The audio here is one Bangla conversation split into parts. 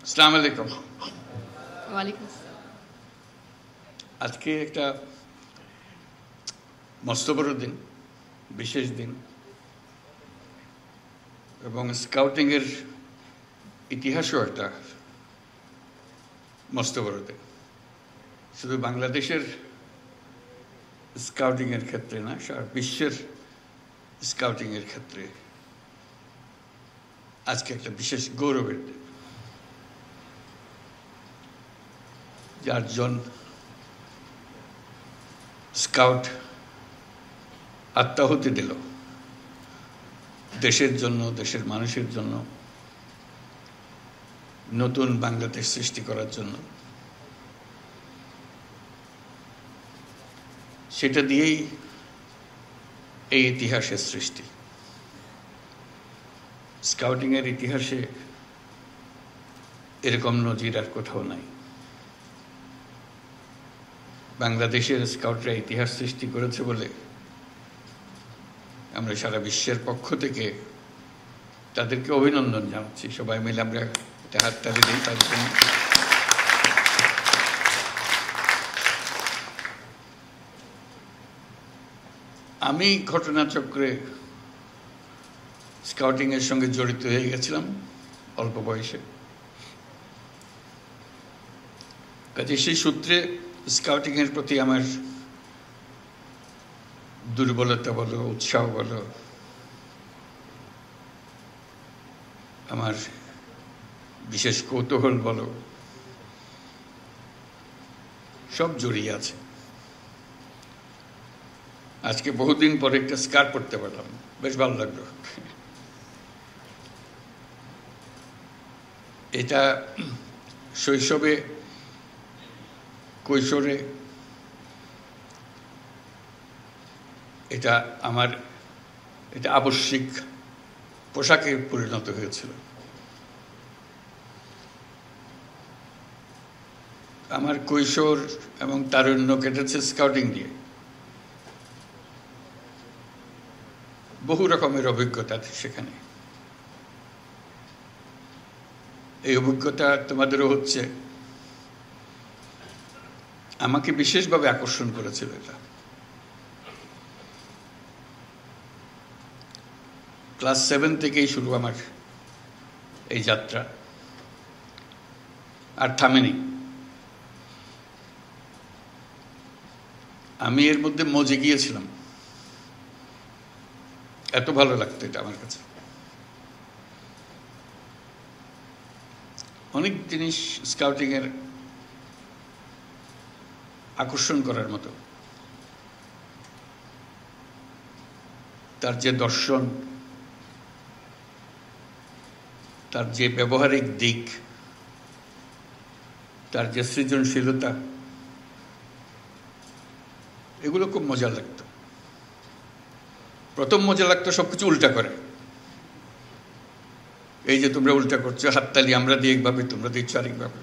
আসসালামু আলাইকুম। ওয়ালাইকুম আসসালাম। আজকে একটা মস্ত বড় দিন, বিশেষ দিন, এবং স্কাউটিংয়ের ইতিহাসও একটা মস্ত বড় দিন। শুধু বাংলাদেশের স্কাউটিংয়ের ক্ষেত্রে না, সারা বিশ্বের স্কাউটিংয়ের ক্ষেত্রে আজকে একটা বিশেষ গৌরবের দিন। 4 জন স্কাউট আত্মাহুতি দিল দেশের জন্য, দেশের মানুষের জন্য, নতুন বাংলাদেশ সৃষ্টি করার জন্য। সেটা দিয়েই এই ইতিহাসের সৃষ্টি। স্কাউটিংয়ের ইতিহাসে এরকম নজির আর কোথাও নাই। বাংলাদেশের স্কাউটরা ইতিহাস সৃষ্টি করেছে বলে আমরা সারা বিশ্বের পক্ষ থেকে তাদেরকে অভিনন্দন জানাচ্ছি। সবাই মিলে আমরা একটা হাততালি দিই তাদের জন্য। আমি ঘটনাচক্রে স্কাউটিংয়ের সঙ্গে জড়িত হয়ে গেছিলাম অল্প বয়সে। কাজে সেই সূত্রে স্কাউটিংয়ের প্রতি আমার দুর্বলতা বলো, উৎসাহ বলো, আমার বিশেষ কৌতূহল বলো, সব জড়িয়ে আছে। আজকে বহুদিন পরে একটা স্কার্ট পরতে পারলাম, বেশ ভালো লাগলো। এটা শৈশবে, কৈশোরে এটা আমার এটা আবশ্যিক পোশাকে পরিণত হয়েছিল। আমার কৈশোর এবং তারুণ্য কেটেছে স্কাউটিং দিয়ে। বহু রকমের অভিজ্ঞতা সেখানে। এই অভিজ্ঞতা তোমাদেরও হচ্ছে। আমাকে বিশেষভাবে আকর্ষণ করেছিল এটা। ক্লাস 7 থেকেই শুরু আমার এই যাত্রা, আর থামেনি। আমি এর মধ্যে মজে গিয়েছিলাম, এত ভালো লাগতো এটা আমার কাছে। অনেক জিনিস স্কাউটিংয়ের আকর্ষণ করার মতো। তার যে দর্শন, তার যে ব্যবহারিক দিক, তার যে সৃজনশীলতা, এগুলো খুব মজা লাগতো। প্রথম মজা লাগতো সবকিছু উল্টা করে। এই যে তোমরা উল্টা করছো, হাততালি আমরা দিই একভাবে, তোমরা দিচ্ছ আরেকভাবে।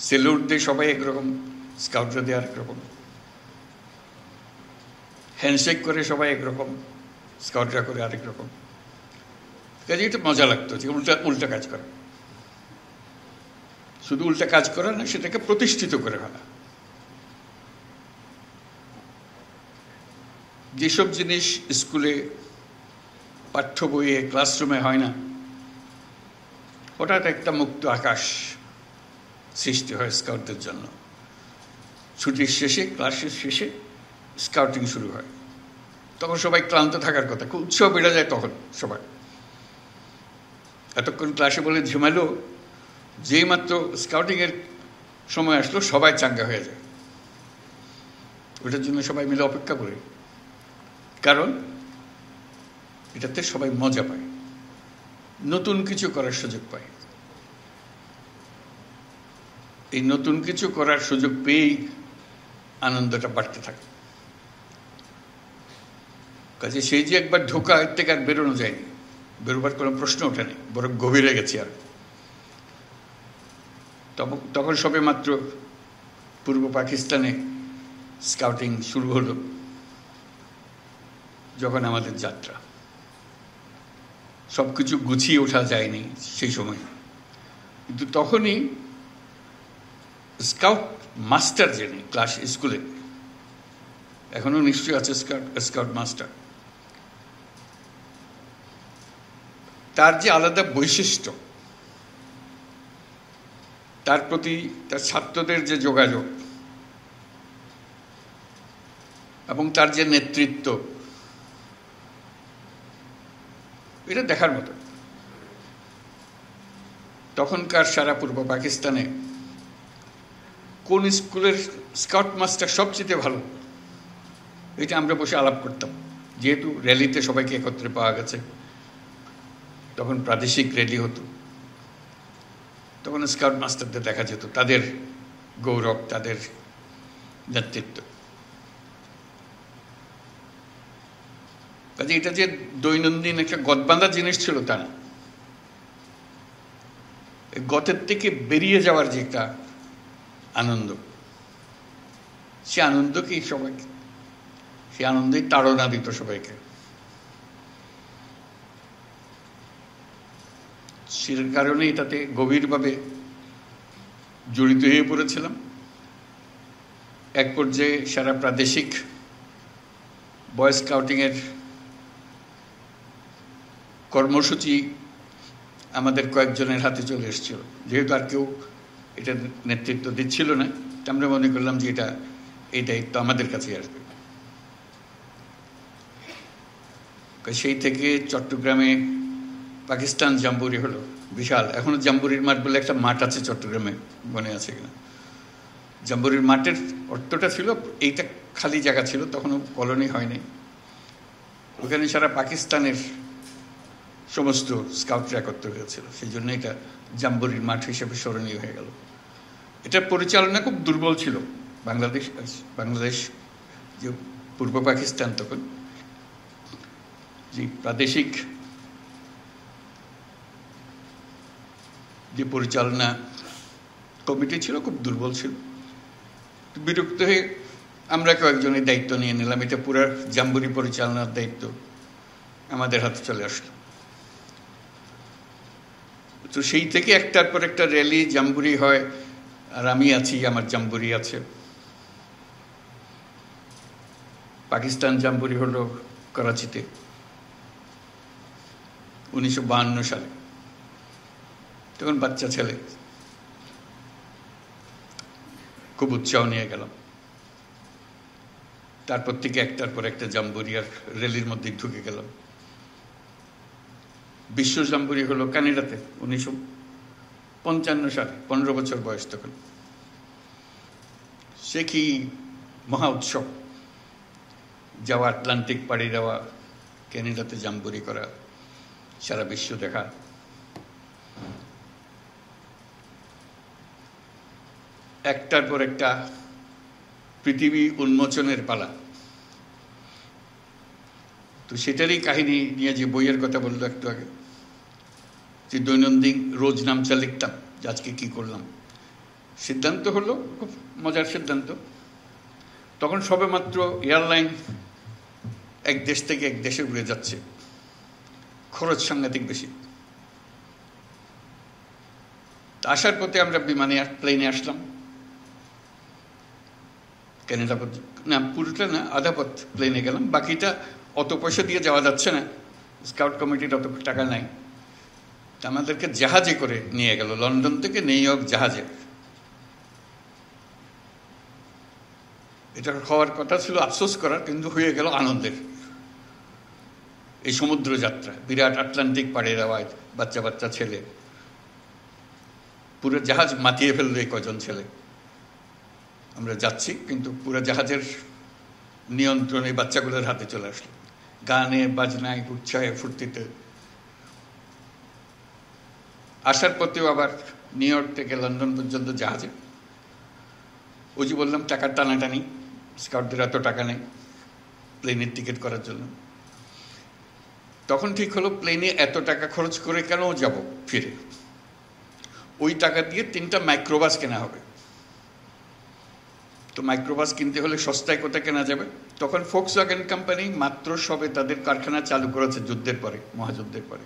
সেলুট দিয়ে সবাই একরকম, স্কাউটরা দিয়ে আরেক রকম। হ্যান্ডশেক করে সবাই একরকম, স্কাউটরা করে আরেক রকম। কাজে এটা মজা লাগতো যে উল্টা উল্টা কাজ করা। শুধু উল্টা কাজ করা না, সেটাকে প্রতিষ্ঠিত করে ফেলা। যেসব জিনিস স্কুলে, পাঠ্য বইয়ে, ক্লাসরুমে হয় না, হঠাৎ একটা মুক্ত আকাশ সৃষ্টি হয় স্কাউটদের জন্য। ছুটির শেষে, ক্লাসের শেষে স্কাউটিং শুরু হয়। তখন সবাই ক্লান্ত থাকার কথা, খুব উৎসাহ বেড়ে যায় তখন সবাই। এতক্ষণ ক্লাসে বলে ঝিমালো, যেই মাত্র স্কাউটিংয়ের সময় আসলো সবাই চাঙ্গা হয়ে যায়। ওটার জন্য সবাই মিলে অপেক্ষা করে, কারণ এটাতে সবাই মজা পায়, নতুন কিছু করার সুযোগ পায়। এই নতুন কিছু করার সুযোগ পেয়েই আনন্দটা বাড়তে থাকে। কাজে সেই যে একবার ঢোকা, এর থেকে আর বেরোনো যায়নি, বেরোবার কোনো প্রশ্ন ওঠেনি, বরং গভীরে গেছি। আর তখন সবে মাত্র পূর্ব পাকিস্তানে স্কাউটিং শুরু হলো, যখন আমাদের যাত্রা। সব কিছু গুছিয়ে ওঠা যায়নি সেই সময়। কিন্তু তখনই স্কাউট মাস্টার যিনি ক্লাস স্কুলে, এখনো নিশ্চয়ই আছে স্কাউট মাস্টার, তার যে আলাদা বৈশিষ্ট্য, তার প্রতি তার ছাত্রদের যে যোগাযোগ এবং তার যে নেতৃত্ব, এটা দেখার মতো। তখনকার সারা পূর্ব পাকিস্তানে কোন স্কুলের স্কাউট মাস্টার সবচেয়ে ভালো, এটা আমরা বসে আলাপ করতাম। যেহেতু র্যালিতে সবাইকে একত্রে পাওয়া গেছে, তখন প্রাদেশিক র্যালি হতো, তখন স্কাউট মাস্টারদের দেখা যেত, তাদের গৌরব, তাদের নেতৃত্ব। কাজে এটা যে দৈনন্দিন একটা গদবাঁধা জিনিস ছিল তা না, গতের থেকে বেরিয়ে যাওয়ার যে একটা আনন্দ, সে আনন্দকেই সবাইকে, সে আনন্দেই তাড়না দিত সবাইকে। সে কারণে এটাতে গভীরভাবে জড়িত হয়ে পড়েছিলাম। এক পর্যায়ে সারা প্রাদেশিক বয় স্কাউটিংয়ের কর্মসূচি আমাদের কয়েকজনের হাতে চলে এসেছিল। যেহেতু আর কেউ এটা নেতৃত্ব দিচ্ছিল না, আমরা মনে করলাম যে এই দায়িত্ব আমাদের কাছেই আসবে। সেই থেকে চট্টগ্রামে পাকিস্তান জাম্বুরি হলো, বিশাল। এখনো জাম্বুরির মাঠ বলে একটা মাঠ আছে চট্টগ্রামে, মনে আছে কিনা? জাম্বুরির মাঠের অর্থটা ছিল, এইটা খালি জায়গা ছিল, তখনও কলোনি হয়নি। ওখানে সারা পাকিস্তানের সমস্ত স্কাউটরা একত্র হয়েছিল, সেই জন্য এটা জাম্বুরির মাঠ হিসেবে স্মরণীয় হয়ে গেল। এটার পরিচালনা খুব দুর্বল ছিল। বাংলাদেশ যে পূর্ব পাকিস্তান, তখন যে প্রাদেশিক যে পরিচালনা কমিটি ছিল খুব দুর্বল ছিল। বিরক্ত হয়ে আমরা কয়েকজনের দায়িত্ব নিয়ে নিলাম। এটা পুরো জাম্বুরি পরিচালনার দায়িত্ব আমাদের হাতে চলে আসলো। তো সেই থেকে একটার পর একটা র্যালি জাম্বুরি হয়, আর আমি আছি, আমার জাম্বুরি আছে। পাকিস্তান জাম্বুরি হলো করাচিতে 1952 সালে। তখন বাচ্চা ছেলে, খুব উৎসাহ নিয়ে গেলাম। তারপর থেকে একটার পর একটা জাম্বুরি আর র্যালির মধ্যে ঢুকে গেলাম। বিশ্ব জাম্বুরি হলো কানাডাতে 1955 সালে, 15 বছর বয়স তখন। সে কি মহা উৎসব, যাওয়া, আটলান্টিক পাড়ি দেওয়া, ক্যানাডাতে জাম্বুরি করা, সারা বিশ্ব দেখা। একটার পর একটা পৃথিবী উন্মোচনের পালা। তো সেটারই কাহিনী নিয়ে যে বইয়ের কথা বললো একটু আগে, যে দৈনন্দিন রোজ নামচা লিখতাম যে আজকে কি করলাম। সিদ্ধান্ত হলো, খুব মজার সিদ্ধান্ত, তখন সবে মাত্র এয়ারলাইন এক দেশ থেকে এক দেশে উড়ে যাচ্ছে, খরচ সাংঘাতিক বেশি। আসার পথে আমরা প্লেনে আসলাম ক্যানাডা, না পুরোটা না, আধা পথ প্লেনে গেলাম, বাকিটা অত পয়সা দিয়ে যাওয়া যাচ্ছে না, স্কাউট কমিটির অত টাকা নাই। আমাদেরকে জাহাজে করে নিয়ে গেল, লন্ডন থেকে নিউ ইয়র্ক জাহাজে। এটা হওয়ার কথা ছিল আফসোস করার, কিন্তু হয়ে গেল আনন্দের। এই সমুদ্র যাত্রা, বিরাট আটলান্টিক পাড়ে দেওয়া, বাচ্চা বাচ্চা ছেলে, পুরো জাহাজ মাতিয়ে ফেললো এই কজন ছেলে। আমরা যাচ্ছি, কিন্তু পুরো জাহাজের নিয়ন্ত্রণ এই বাচ্চাগুলোর হাতে চলে আসলো, গানে বাজনায় উৎসাহে ফুর্তিতে। আসার পথেও আবার নিউ ইয়র্ক থেকে লন্ডন পর্যন্ত জাহাজে। ওই যে বললাম টাকার টানাটানি, স্কাউটদের এত টাকা নেই প্লেনের টিকিট করার জন্য। তখন ঠিক হলো প্লেনে এত টাকা খরচ করে কেন যাব ফিরে, ওই টাকা দিয়ে 3টা মাইক্রোবাস কেনা হবে। তো মাইক্রোবাস কিনতে হলে সস্তায় কোথায় কেনা যাবে? তখন ফোক্সওয়াগন কোম্পানি মাত্র সবে তাদের কারখানা চালু করেছে যুদ্ধের পরে, মহাযুদ্ধের পরে।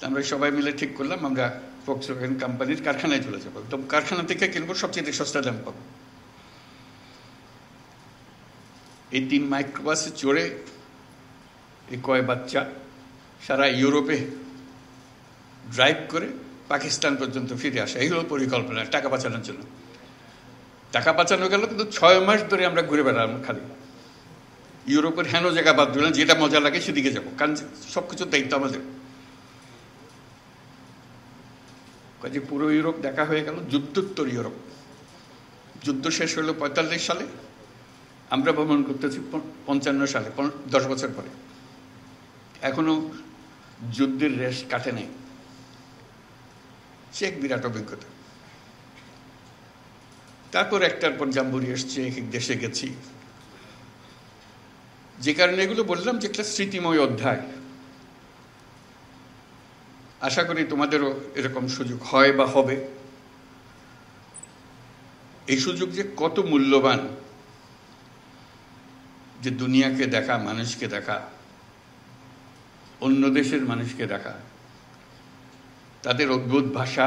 আমরা সবাই মিলে ঠিক করলাম আমরা ফক্সওয়াগন কোম্পানির কারখানায় চলে যাবো, একদম কারখানা থেকে কিনবো, সবচেয়ে সস্তা দাম পাবো। এই 3 মাইক্রোবাসে চড়ে এই কয় বাচ্চা সারা ইউরোপে ড্রাইভ করে পাকিস্তান পর্যন্ত ফিরে আসা, এই হলো পরিকল্পনা টাকা বাঁচানোর জন্য। টাকা বাঁচানো গেল, কিন্তু 6 মাস ধরে আমরা ঘুরে বেড়ালাম খালি ইউরোপের হেন জায়গা বাদ দিলাম, যেটা মজা লাগে সেদিকে যাবো, কারণ সবকিছুর দায়িত্ব আমাদের। কাজে পুরো ইউরোপ দেখা হয়ে গেল, যুদ্ধোত্তর ইউরোপ। যুদ্ধ শেষ হলো 45 সালে, আমরা ভ্রমণ করতেছি 55 সালে, 10 বছর পরে। এখনো যুদ্ধের রেশ কাটে নাই। সে এক বিরাট অভিজ্ঞতা। তারপর একটার পর জাম্বুরি এসছে, এক এক দেশে গেছি। যে কারণে এগুলো বললাম যে একটা স্মৃতিময় অধ্যায়। আশা করি তোমাদেরও এরকম সুযোগ হয় বা হবে। এই সুযোগ যে কত মূল্যবান, যে দুনিয়াকে দেখা, মানুষকে দেখা, অন্য দেশের মানুষকে দেখা, তাদের অদ্ভুত ভাষা,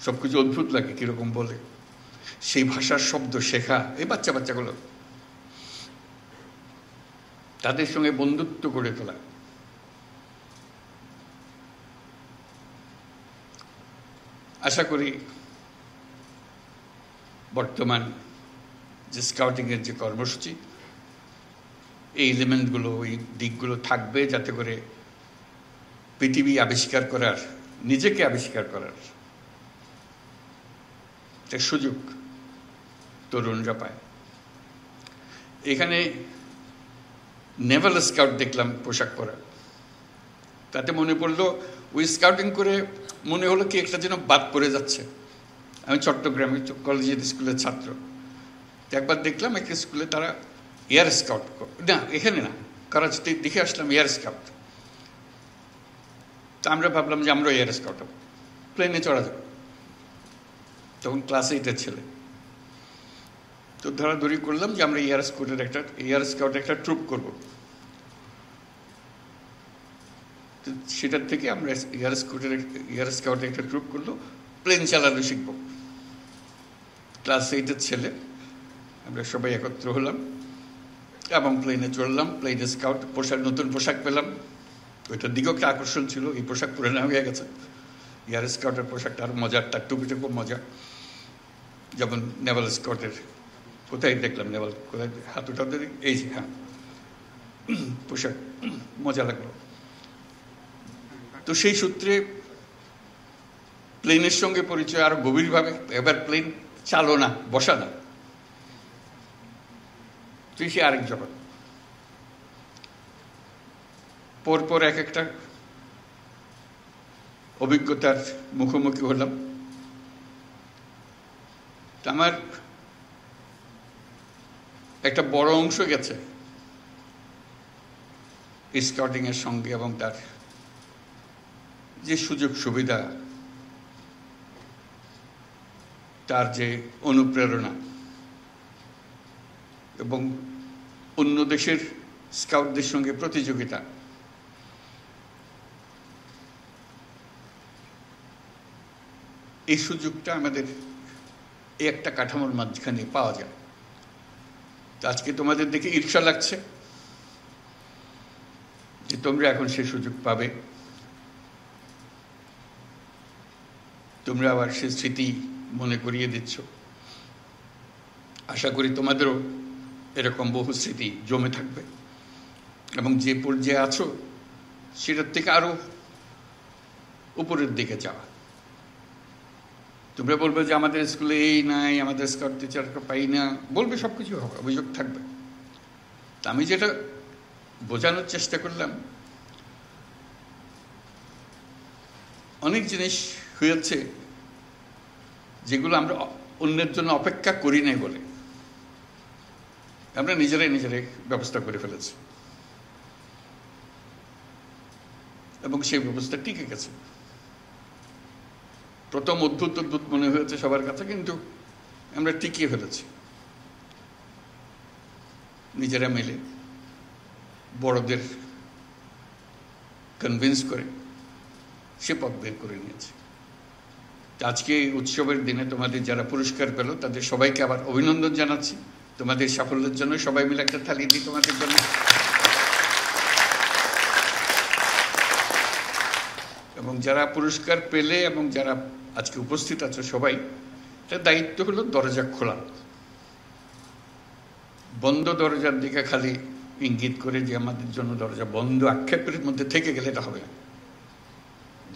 সবকিছু অদ্ভুত লাগে কিরকম বলে, সেই ভাষার শব্দ শেখা, এই বাচ্চাগুলো, তাদের সঙ্গে বন্ধুত্ব গড়ে তোলা। আশা করি বর্তমান যে স্কাউটিংয়ের যে কর্মসূচি, এই এলিমেন্টগুলো, এই দিকগুলো থাকবে, যাতে করে পৃথিবী আবিষ্কার করার, নিজেকে আবিষ্কার করার একটা সুযোগ তরুণরা পায়। এখানে নেভাল স্কাউট দেখলাম পোশাক পরা, তাতে মনে পড়লো ওই স্কাউটিং করে মনে হলো কি একটা যেন বাদ পড়ে যাচ্ছে। আমি চট্টগ্রামে কলেজের স্কুলের ছাত্র, একবার দেখলাম একটা স্কুলে তারা এয়ার স্কাউট, না এখানে না, করাচিতে দেখে আসলাম এয়ার স্কাউট। তা আমরা ভাবলাম যে আমরা এয়ার স্কাউট হবো, প্লেনে চড়া যাবে। তখন ক্লাস 8-এর ছেলে, তো ধরাধরি করলাম যে আমরা এয়ার স্কাউটের একটা ট্রুপ করব। তো সেটার থেকে আমরা এয়ার স্কাউটের একটা ট্রুপ করলো, প্লেন চালানো শিখব। ক্লাস 8-এর ছেলে আমরা সবাই একত্র হলাম এবং প্লেনে চড়লাম। প্লেনে স্কাউট নতুন পোশাক পেলাম, ওইটার দিকেও একটা আকর্ষণ ছিল। এই পোশাক পুরানো হয়ে গেছে, এয়ার স্কাউটের পোশাকটা আরও মজার, তার টুপিটা খুব মজা। যেমন নেভাল স্কাউটের, কোথায় দেখলাম নেভাল, কোথায় হাতুটা ধরে, এই যে হ্যাঁ, পোশাক মজা লাগলো। তো সেই সূত্রে প্লেনের সঙ্গে পরিচয় আরো গভীরভাবে। এবার প্লেন চালনা, বসা না, তুই সে আরেক জগৎ। পরপর এক একটা অভিজ্ঞতার মুখোমুখি হলাম। আমার একটা বড় অংশ গেছে স্কাউটিং এর সঙ্গে, এবং তার যে সুযোগ সুবিধা, তার যে অনুপ্রেরণা, এবং অন্য দেশের স্কাউটদের সঙ্গে প্রতিযোগিতা, এই সুযোগটা আমাদের এই একটা কাঠামোর মাঝখানে পাওয়া যায়। তো আজকে তোমাদের দেখে ঈর্ষা লাগছে যে তোমরা এখন সেই সুযোগ পাবে, তোমরা আবার সে স্মৃতি মনে করিয়ে দিচ্ছ। আশা করি তোমাদেরও এরকম বহু স্মৃতি জমে থাকবে, এবং যে পর্যায়ে আছো সেটার থেকে আরো উপরের দিকে যাওয়া। তোমরা বলবে যে আমাদের স্কুলে এই নাই, আমাদের স্কাউট টিচারকে পাই না, বলবে, সবকিছু হবে, অভিযোগ থাকবে। তা আমি যেটা বোঝানোর চেষ্টা করলাম, অনেক জিনিস হয়েছে যেগুলো আমরা অন্যের জন্য অপেক্ষা করি নাই বলে আমরা নিজেরাই ব্যবস্থা করে ফেলেছি, এবং সেই ব্যবস্থা টিকে গেছে। প্রথম অদ্ভুত মনে হয়েছে সবার কাছে, কিন্তু আমরা টিকিয়ে ফেলেছি নিজেরা মিলে, বড়দের কনভিন্স করে সে পথ বের করে নিয়েছে। আজকে এই উৎসবের দিনে তোমাদের যারা পুরস্কার পেল তাদের সবাইকে আবার অভিনন্দন জানাচ্ছি। তোমাদের সাফল্যের জন্য সবাই মিলে একটা তালি দিই তোমাদের জন্য। এবং যারা পুরস্কার পেলে এবং যারা আজকে উপস্থিত আছো সবাই, তার দায়িত্ব হলো দরজা খোলা। বন্ধ দরজার দিকে খালি ইঙ্গিত করে যে আমাদের জন্য দরজা বন্ধ আক্ষেপের মধ্যে থেকে গেলে এটা হবে না।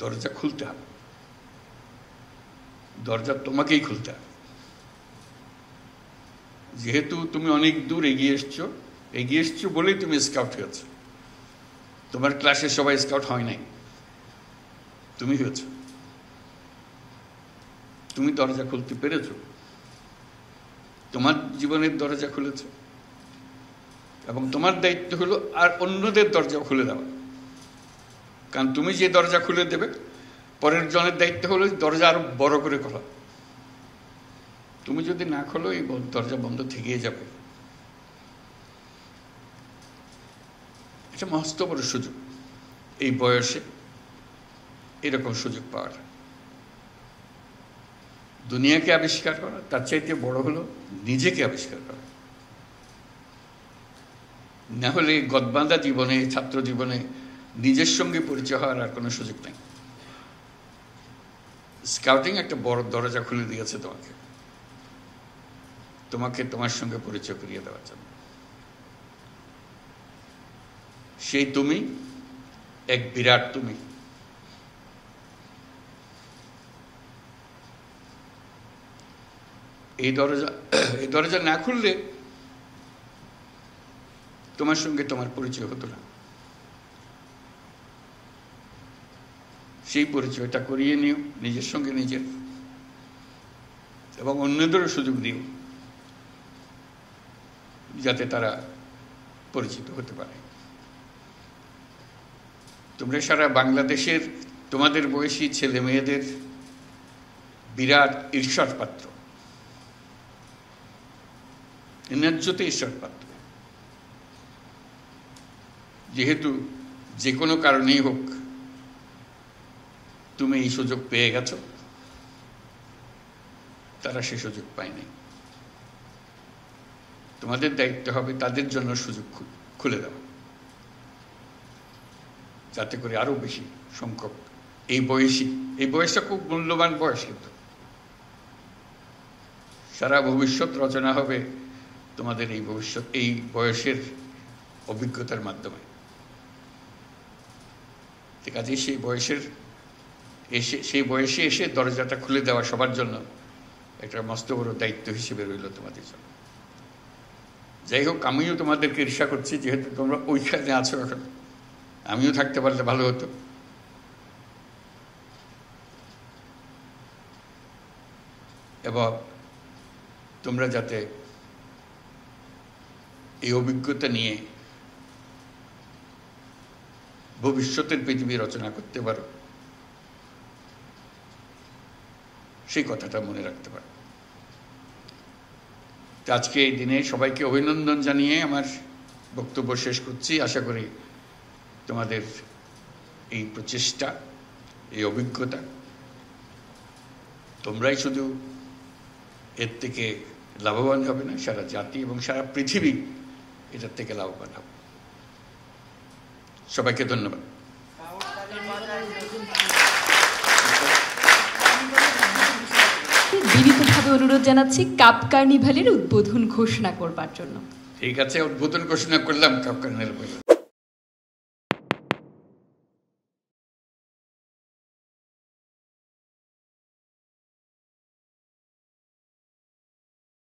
দরজা খুলতে হবে, দরজা তোমাকেই খুলতে হবে। যেহেতু তুমি অনেক দূর এগিয়ে এসছো বলেই তুমি স্কাউট হয়েছ। তোমার ক্লাসে সবাই স্কাউট হয় নাই, তুমি হয়েছ। তুমি দরজা খুলতে পেরেছ, তোমার জীবনের দরজা খুলেছ, এবং তোমার দায়িত্ব হলো আর অন্যদের দরজা খুলে দেওয়া। কারণ তুমি যে দরজা খুলে দেবে, পরের জনের দায়িত্ব হলো দরজা আরো বড় করে খোলা। তুমি যদি না খোলো এই দরজা বন্ধ থেকেই যাবে। এটা মস্ত বড় সুযোগ এই বয়সে এরকম সুযোগ পাওয়ার। দুনিয়াকে আবিষ্কার করা, তার চাইতে বড় হলো নিজেকে আবিষ্কার করা। না হলে গদবাঁধা জীবনে, ছাত্র জীবনে নিজের সঙ্গে পরিচয় হওয়ার আর কোনো সুযোগ নেই। স্কাউটিং একটা বড় দরজা খুলে দিয়েছে তোমাকে তোমার সঙ্গে পরিচয় করিয়ে দেওয়ার জন্য। সেই তুমি এক বিরাট তুমি। এই দরজা না খুললে তোমার সঙ্গে তোমার পরিচয় হতো না। সেই পরিচয়টা করিয়ে নিও নিজের সঙ্গে নিজের, এবং অন্যদেরও সুযোগ দিও যাতে তারা পরিচিত হতে পারে। তোমরা সারা বাংলাদেশের তোমাদের বয়সী ছেলে মেয়েদের বিরাট ঈর্ষার পাত্র, ন্যায্যতে ঈর্ষার পাত্র। যেহেতু যে কোনো কারণেই হোক তুমি এই সুযোগ পেয়ে গেছো, তারা সে সুযোগ পায়নি। তোমাদের দায়িত্ব হবে তাদের জন্য সুযোগ খুলে দেওয়া, যাতে করে আরো বেশি সংখ্যক এই বয়সটা খুব মূল্যবান বয়স। কিন্তু সারা ভবিষ্যৎ রচনা হবে তোমাদের এই বয়সের অভিজ্ঞতার মাধ্যমে। ঠিক আছে, সেই বয়সে এসে দরজাটা খুলে দেওয়া সবার জন্য একটা মস্ত বড় দায়িত্ব হিসেবে রইল তোমাদের জন্য। যাই হোক, আমিও তোমাদেরকে ঈর্ষা করছি, যেহেতু তোমরা ওইখানে আছো। এখন আমিও থাকতে পারলে ভালো হতো। এবং তোমরা যাতে এই অভিজ্ঞতা নিয়ে ভবিষ্যতের পৃথিবী রচনা করতে পারো, সেই কথাটা মনে রাখতে পারো। আজকে এই দিনে সবাইকে অভিনন্দন জানিয়ে আমার বক্তব্য শেষ করছি। আশা করি তোমাদের এই প্রচেষ্টা, এই অভিজ্ঞতা, তোমরাই শুধু এর থেকে লাভবান হবে না, সারা জাতি এবং সারা পৃথিবী এটার থেকে লাভবান হবে। সবাইকে ধন্যবাদ। বিনীতভাবে অনুরোধ জানাচ্ছি কাপ কার্নিভালের উদ্বোধন ঘোষণা করবার জন্য। ঠিক আছে, উদ্বোধন ঘোষণা করলাম কাপ কার্নিভাল।